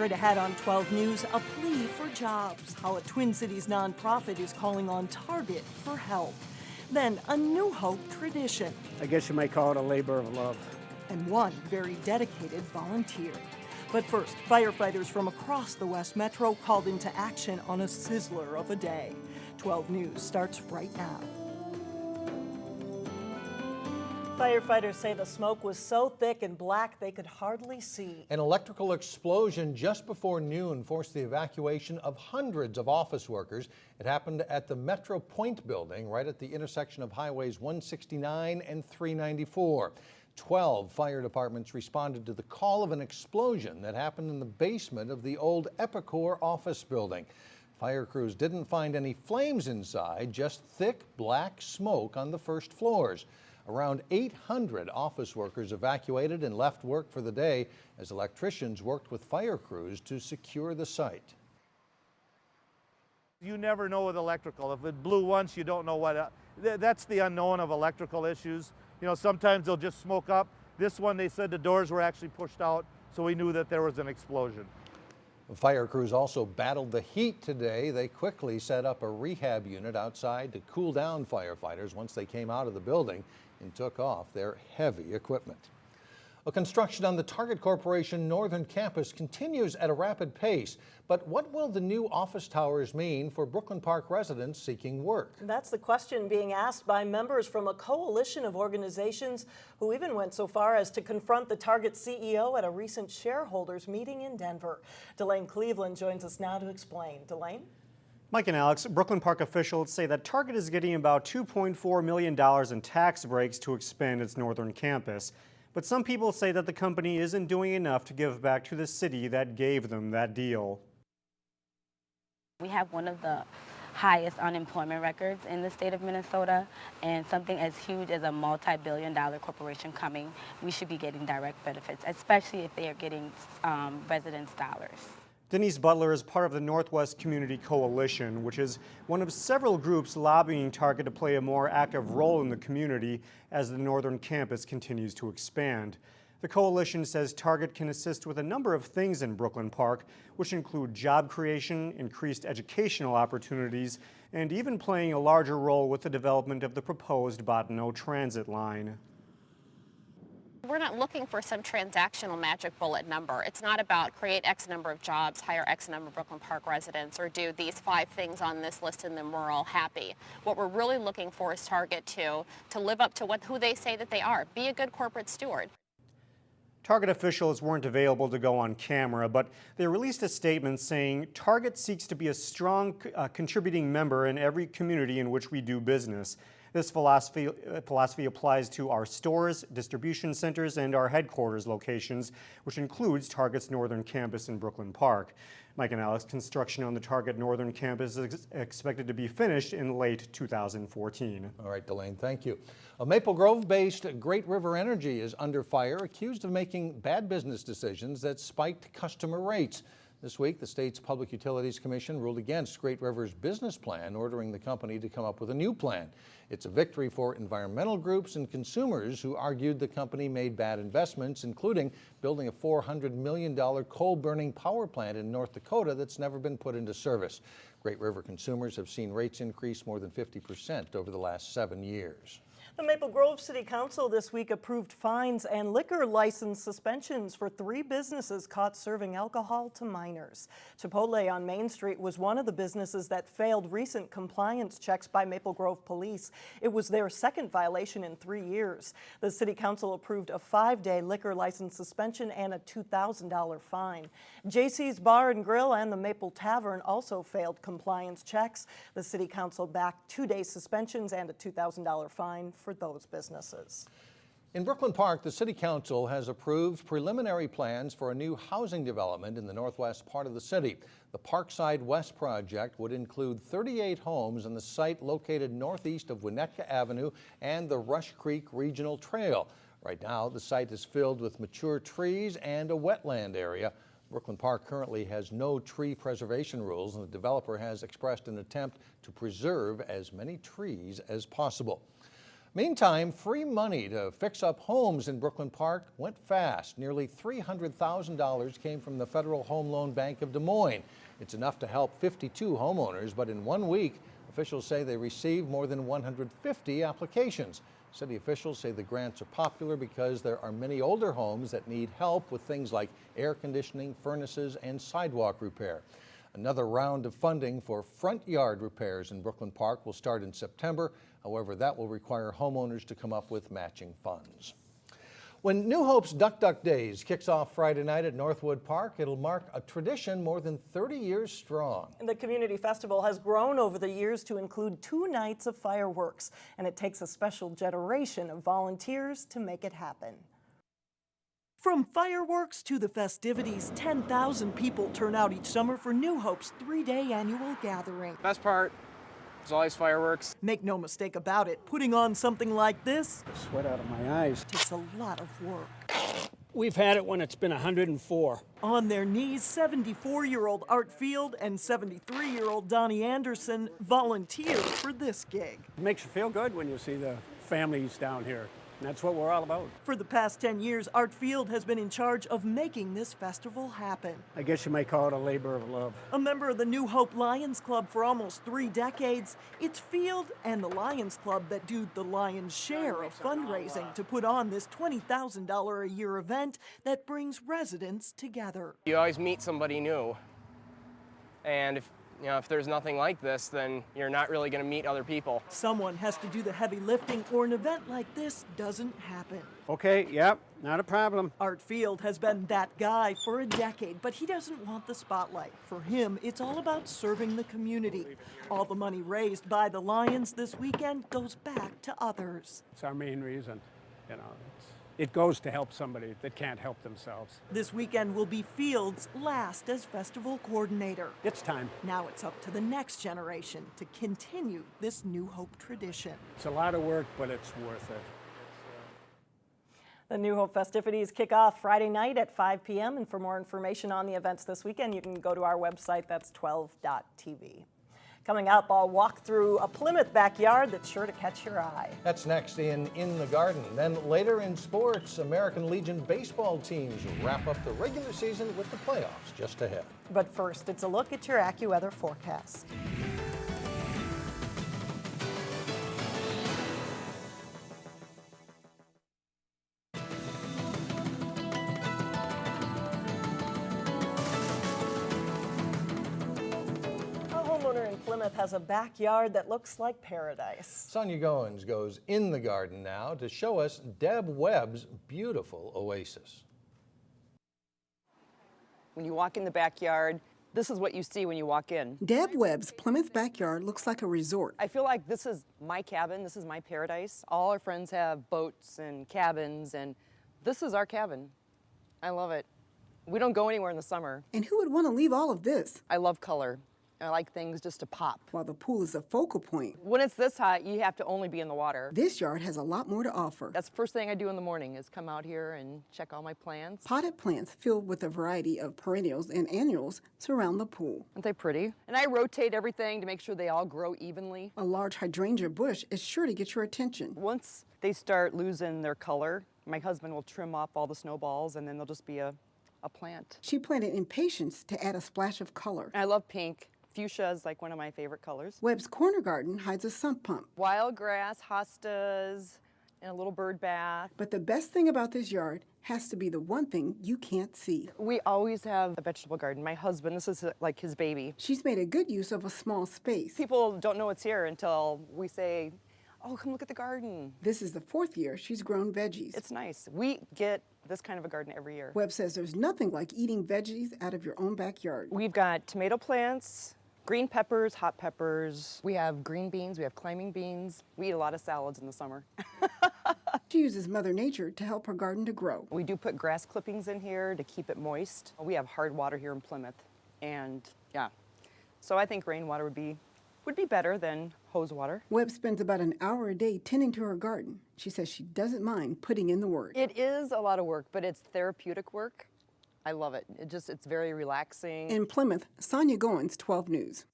Straight ahead on 12 News, a plea for jobs, how a Twin Cities nonprofit is calling on Target for help. Then a New Hope tradition. I guess you might call it a labor of love. And one very dedicated volunteer. But first, firefighters from across the West Metro called into action on a sizzler of a day. 12 News starts right now. Firefighters say the smoke was so thick and black they could hardly see. An electrical explosion just before noon forced the evacuation of hundreds of office workers. It happened at the Metro Point building right at the intersection of highways 169 and 394. 12 fire departments responded to the call of an explosion that happened in the basement of the old Epicor office building. Fire crews didn't find any flames inside, just thick black smoke on the first floors. Around 800 office workers evacuated and left work for the day as electricians worked with fire crews to secure the site. You never know with electrical. If it blew once, you don't know what. That's the unknown of electrical issues. You know, sometimes they'll just smoke up. This one, they said the doors were actually pushed out, so we knew that there was an explosion. Fire crews also battled the heat today. They quickly set up a rehab unit outside to cool down firefighters once they came out of the building and took off their heavy equipment. Construction on the Target Corporation Northern Campus continues at a rapid pace. But what will the new office towers mean for Brooklyn Park residents seeking work? That's the question being asked by members from a coalition of organizations who even went so far as to confront the Target CEO at a recent shareholders meeting in Denver. Delane Cleveland joins us now to explain. Delane? Mike and Alex, Brooklyn Park officials say that Target is getting about $2.4 million in tax breaks to expand its northern campus. But some people say that the company isn't doing enough to give back to the city that gave them that deal. We have one of the highest unemployment records in the state of Minnesota, and something as huge as a multi-billion-dollar corporation coming, we should be getting direct benefits, especially if they are getting residents' dollars. Denise Butler is part of the Northwest Community Coalition, which is one of several groups lobbying Target to play a more active role in the community as the northern campus continues to expand. The coalition says Target can assist with a number of things in Brooklyn Park, which include job creation, increased educational opportunities, and even playing a larger role with the development of the proposed Bottineau Transit line. We're not looking for some transactional magic bullet number. It's not about create X number of jobs, hire X number of Brooklyn Park residents, or do these 5 things on this list and then we're all happy. What we're really looking for is Target to live up to who they say that they are. Be a good corporate steward. Target officials weren't available to go on camera, but they released a statement saying Target seeks to be a strong contributing member in every community in which we do business. This philosophy applies to our stores, distribution centers, and our headquarters locations, which includes Target's northern campus in Brooklyn Park. Mike and Alex, construction on the Target northern campus is expected to be finished in late 2014. All right, Delane, thank you. A Maple Grove-based Great River Energy is under fire, accused of making bad business decisions that spiked customer rates. This week, the state's Public Utilities Commission ruled against Great River's business plan, ordering the company to come up with a new plan. It's a victory for environmental groups and consumers who argued the company made bad investments, including building a $400 million coal-burning power plant in North Dakota that's never been put into service. Great River consumers have seen rates increase more than 50% over the last 7 years. The Maple Grove City Council this week approved fines and liquor license suspensions for 3 businesses caught serving alcohol to minors. Chipotle on Main Street was one of the businesses that failed recent compliance checks by Maple Grove police. It was their second violation in 3 years. The City Council approved a 5-day liquor license suspension and a $2,000 fine. JC's Bar and Grill and the Maple Tavern also failed compliance checks. The City Council backed 2-day suspensions and a $2,000 fine for those businesses. In Brooklyn Park, the City Council has approved preliminary plans for a new housing development in the northwest part of the city. The Parkside West project would include 38 homes on the site located northeast of Winnetka Avenue and the Rush Creek Regional Trail. Right now, the site is filled with mature trees and a wetland area. Brooklyn Park currently has no tree preservation rules, and the developer has expressed an attempt to preserve as many trees as possible. Meantime, free money to fix up homes in Brooklyn Park went fast. Nearly $300,000 came from the Federal Home Loan Bank of Des Moines. It's enough to help 52 homeowners, but in 1 week, officials say they received more than 150 applications. City officials say the grants are popular because there are many older homes that need help with things like air conditioning, furnaces, and sidewalk repair. Another round of funding for front yard repairs in Brooklyn Park will start in September. However, that will require homeowners to come up with matching funds. When New Hope's Duck Duck Daze kicks off Friday night at Northwood Park, it'll mark a tradition more than 30 years strong. The community festival has grown over the years to include 2 nights of fireworks, and it takes a special generation of volunteers to make it happen. From fireworks to the festivities, 10,000 people turn out each summer for New Hope's 3-day annual gathering. Best part is always fireworks. Make no mistake about it, putting on something like this Sweat out of my eyes. takes a lot of work. We've had it when it's been 104. On their knees, 74-year-old Art Field and 73-year-old Donnie Anderson volunteered for this gig. It makes you feel good when you see the families down here. And that's what we're all about. For the past 10 years, Art Field has been in charge of making this festival happen. I guess you might call it a labor of love. A member of the New Hope Lions Club for almost 3 decades, it's Field and the Lions Club that do the lion's share of fundraising to put on this $20,000 a year event that brings residents together. You always meet somebody new. And if there's nothing like this, then you're not really going to meet other people. Someone has to do the heavy lifting, or an event like this doesn't happen. Okay, yep, not a problem. Art Field has been that guy for a decade, but he doesn't want the spotlight. For him, it's all about serving the community. All the money raised by the Lions this weekend goes back to others. It's our main reason. It goes to help somebody that can't help themselves. This weekend will be Field's last as festival coordinator. It's time. Now it's up to the next generation to continue this New Hope tradition. It's a lot of work, but it's worth it. The New Hope festivities kick off Friday night at 5 p.m. And for more information on the events this weekend, you can go to our website. That's 12.tv. Coming up, I'll walk through a Plymouth backyard that's sure to catch your eye. That's next in the Garden. Then later in sports, American Legion baseball teams will wrap up the regular season with the playoffs just ahead. But first, it's a look at your AccuWeather forecast. Plymouth has a backyard that looks like paradise. Sonia Goins goes in the garden now to show us Deb Webb's beautiful oasis. When you walk in the backyard, this is what you see when you walk in. Deb Webb's Plymouth backyard looks like a resort. I feel like this is my cabin, this is my paradise. All our friends have boats and cabins, and this is our cabin. I love it. We don't go anywhere in the summer. And who would want to leave all of this? I love color. I like things just to pop. While the pool is a focal point. When it's this hot, you have to only be in the water. This yard has a lot more to offer. That's the first thing I do in the morning is come out here and check all my plants. Potted plants filled with a variety of perennials and annuals surround the pool. Aren't they pretty? And I rotate everything to make sure they all grow evenly. A large hydrangea bush is sure to get your attention. Once they start losing their color, my husband will trim off all the snowballs and then they'll just be a plant. She planted impatiens to add a splash of color. I love pink. Fuchsia is like one of my favorite colors. Webb's corner garden hides a sump pump. Wild grass, hostas, and a little bird bath. But the best thing about this yard has to be the one thing you can't see. We always have a vegetable garden. My husband, this is like his baby. She's made a good use of a small space. People don't know it's here until we say, oh, come look at the garden. This is the 4th year she's grown veggies. It's nice. We get this kind of a garden every year. Webb says there's nothing like eating veggies out of your own backyard. We've got tomato plants, green peppers, hot peppers. We have green beans, we have climbing beans. We eat a lot of salads in the summer. She uses Mother Nature to help her garden to grow. We do put grass clippings in here to keep it moist. We have hard water here in Plymouth, and yeah. So I think rainwater would be better than hose water. Webb spends about an hour a day tending to her garden. She says she doesn't mind putting in the work. It is a lot of work, but it's therapeutic work. I love it. It's very relaxing. In Plymouth, Sonia Goins, 12 News.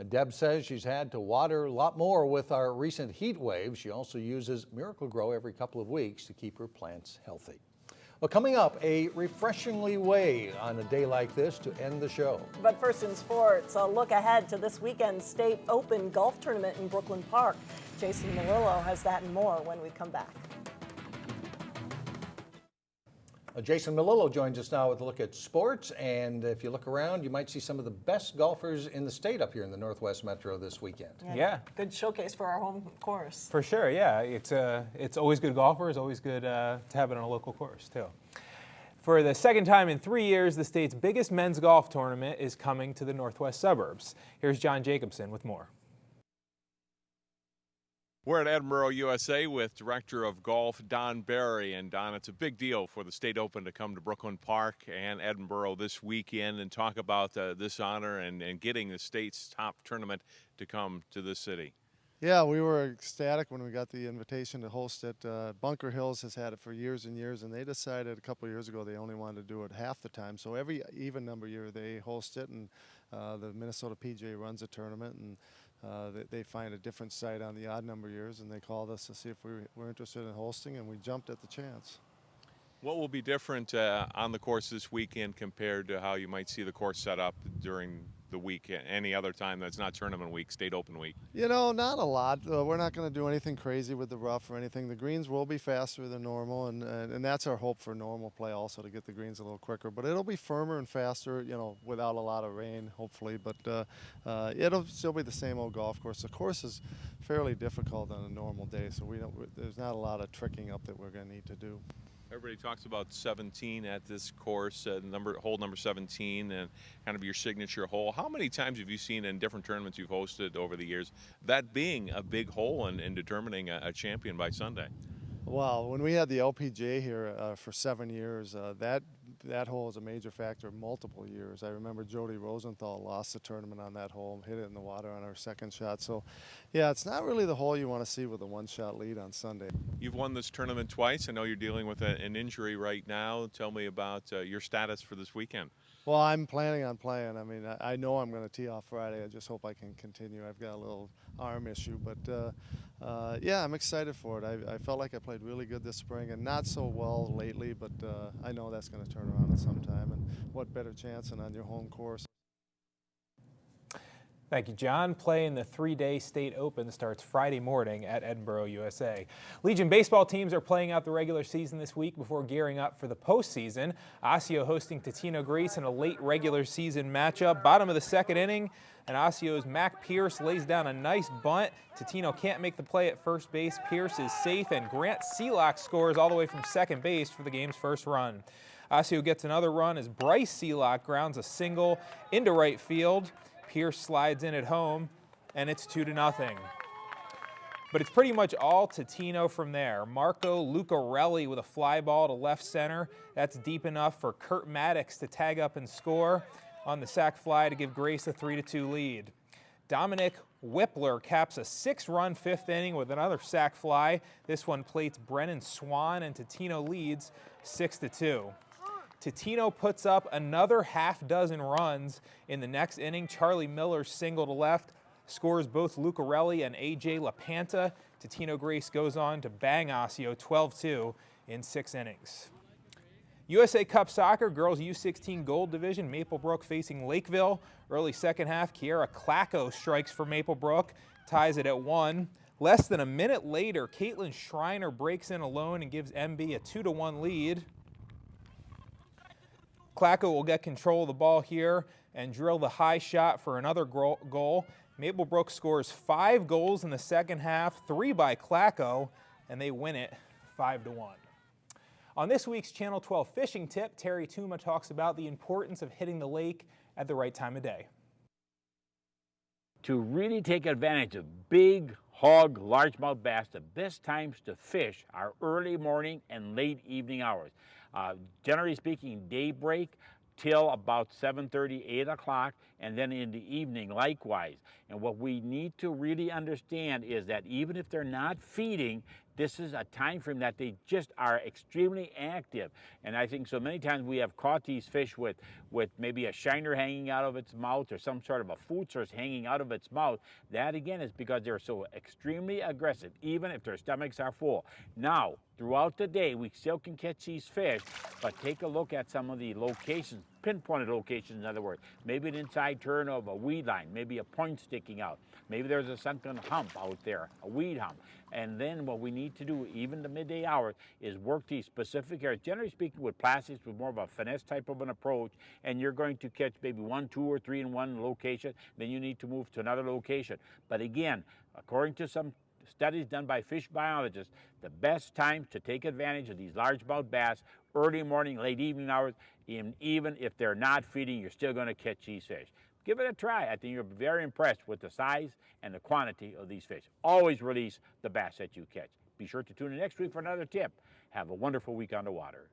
Deb says she's had to water a lot more with our recent heat wave. She also uses Miracle-Gro every couple of weeks to keep her plants healthy. Well, coming up, a refreshingly way on a day like this to end the show. But first in sports, a look ahead to this weekend's State Open golf tournament in Brooklyn Park. Jason Melillo has that and more when we come back. Jason Melillo joins us now with a look at sports, and if you look around, you might see some of the best golfers in the state up here in the Northwest Metro this weekend. Yeah. Good showcase for our home course. For sure, yeah. It's always good golfers, always good to have it on a local course, too. For the second time in 3 years, the state's biggest men's golf tournament is coming to the Northwest suburbs. Here's John Jacobson with more. We're at Edinburgh, USA with Director of Golf Don Barry. And Don, it's a big deal for the State Open to come to Brooklyn Park and Edinburgh this weekend and talk about this honor and getting the state's top tournament to come to this city. Yeah, we were ecstatic when we got the invitation to host it. Bunker Hills has had it for years and years, and they decided a couple of years ago they only wanted to do it half the time. So every even number year they host it, and the Minnesota PGA runs a tournament, and they find a different site on the odd number years, and they called us to see if we were interested in hosting, and we jumped at the chance. What will be different on the course this weekend compared to how you might see the course set up during the week, any other time that's not tournament week, State Open week? You know, not a lot. We're not going to do anything crazy with the rough or anything. The greens will be faster than normal, and that's our hope for normal play also, to get the greens a little quicker. But it'll be firmer and faster, you know, without a lot of rain, hopefully. But it'll still be the same old golf course. The course is fairly difficult on a normal day, so there's not a lot of tricking up that we're going to need to do. Everybody talks about 17 at this course, hole number 17, and kind of your signature hole. How many times have you seen in different tournaments you've hosted over the years that being a big hole in determining a champion by Sunday? Well, when we had the LPGA here for 7 years, that hole was a major factor multiple years. I remember Jody Rosenthal lost the tournament on that hole, hit it in the water on our second shot. So, yeah, it's not really the hole you want to see with a one-shot lead on Sunday. You've won this tournament twice. I know you're dealing with an injury right now. Tell me about your status for this weekend. Well, I'm planning on playing. I mean, I know I'm going to tee off Friday. I just hope I can continue. I've got a little arm issue, but yeah, I'm excited for it. I felt like I played really good this spring, and not so well lately, but I know that's going to turn around at some time, and what better chance than on your home course. Thank you, John. Play in the 3-day State Open starts Friday morning at Edinburgh, USA. Legion baseball teams are playing out the regular season this week before gearing up for the postseason. Osseo hosting Totino-Grace in a late regular season matchup. Bottom of the second inning, and Osseo's Mac Pierce lays down a nice bunt. Totino can't make the play at first base. Pierce is safe, and Grant Seelock scores all the way from second base for the game's first run. Osseo gets another run as Bryce Seelock grounds a single into right field. Pierce slides in at home, and it's 2-0. But it's pretty much all Totino from there. Marco Lucarelli with a fly ball to left center. That's deep enough for Kurt Maddox to tag up and score on the sac fly to give Grace a 3-2 lead. Dominic Whippler caps a 6-run fifth inning with another sac fly. This one plates Brennan Swan, and Totino leads 6-2. Totino puts up another half-dozen runs in the next inning. Charlie Miller's single to left scores both Lucarelli and A.J. LaPanta. Totino-Grace goes on to bang Osseo 12-2 in 6 innings. USA Cup Soccer, Girls U16 Gold Division, Maplebrook facing Lakeville. Early second half, Kiera Clacko strikes for Maplebrook, ties it at 1. Less than a minute later, Caitlin Schreiner breaks in alone and gives MB a 2-1 lead. Clacko will get control of the ball here and drill the high shot for another goal. Maplebrook scores 5 goals in the second half, 3 by Clacko, and they win it 5-1. On this week's Channel 12 fishing tip, Terry Tuma talks about the importance of hitting the lake at the right time of day. To really take advantage of big hog, largemouth bass, the best times to fish are early morning and late evening hours. Generally speaking, daybreak till about 7:30, 8 o'clock and then in the evening likewise. And what we need to really understand is that even if they're not feeding, this is a time frame that they just are extremely active. And I think so many times we have caught these fish with maybe a shiner hanging out of its mouth or some sort of a food source hanging out of its mouth. That again is because they're so extremely aggressive, even if their stomachs are full. Now, throughout the day, we still can catch these fish, but take a look at some of the locations, pinpointed locations, in other words. Maybe an inside turn of a weed line, maybe a point sticking out. Maybe there's a sunken hump out there, a weed hump. And then what we need to do, even the midday hours, is work these specific areas. Generally speaking, with plastics, with more of a finesse type of an approach, and you're going to catch maybe 1, 2, or 3 in one location, then you need to move to another location. But again, according to some studies done by fish biologists, the best time to take advantage of these largemouth bass, early morning, late evening hours, even if they're not feeding, you're still going to catch these fish. Give it a try. I think you'll be very impressed with the size and the quantity of these fish. Always release the bass that you catch. Be sure to tune in next week for another tip. Have a wonderful week on the water.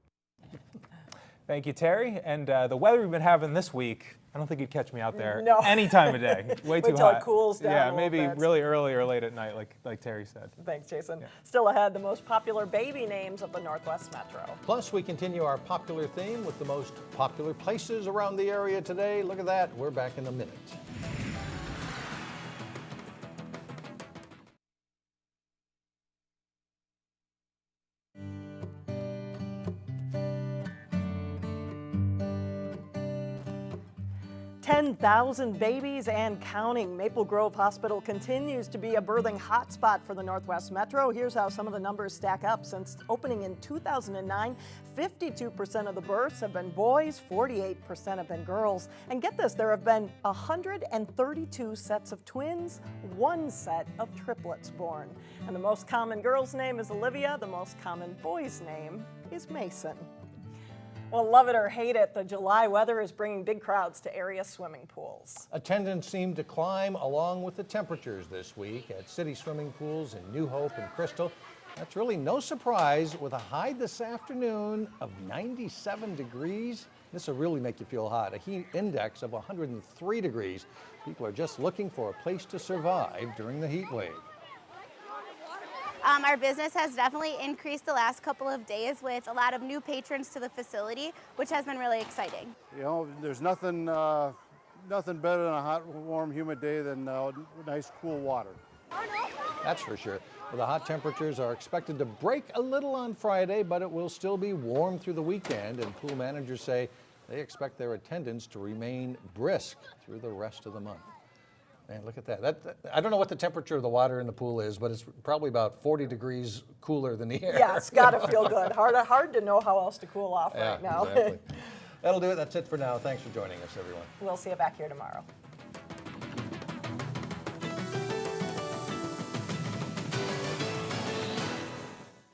Thank you, Terry. And the weather we've been having this week, I don't think you'd catch me out there No. any time of day. Way too Wait till hot. it cools down Yeah, a little maybe bit. really early or late at night, like Terry said. Thanks, Jason. Yeah. Still ahead, the most popular baby names of the Northwest Metro. Plus, we continue our popular theme with the most popular places around the area today. Look at that. We're back in a minute. $10,000 babies and counting. Maple Grove Hospital continues to be a birthing hotspot for the Northwest Metro. Here's how some of the numbers stack up. Since opening in 2009, 52% of the births have been boys, 48% have been girls. And get this, there have been 132 sets of twins, 1 set of triplets born. And the most common girl's name is Olivia. The most common boy's name is Mason. Well, love it or hate it, the July weather is bringing big crowds to area swimming pools. Attendance seemed to climb along with the temperatures this week at city swimming pools in New Hope and Crystal. That's really no surprise with a high this afternoon of 97 degrees. This will really make you feel hot. A heat index of 103 degrees. People are just looking for a place to survive during the heat wave. Our business has definitely increased the last couple of days with a lot of new patrons to the facility, which has been really exciting. You know, there's nothing better than a hot, warm, humid day than nice, cool water. That's for sure. Well, the hot temperatures are expected to break a little on Friday, but it will still be warm through the weekend, and pool managers say they expect their attendance to remain brisk through the rest of the month. Man, look at that. I don't know what the temperature of the water in the pool is, but it's probably about 40 degrees cooler than the air. Yeah, it's got to feel good. Hard to know how else to cool off right now. Exactly. That'll do it. That's it for now. Thanks for joining us, everyone. We'll see you back here tomorrow.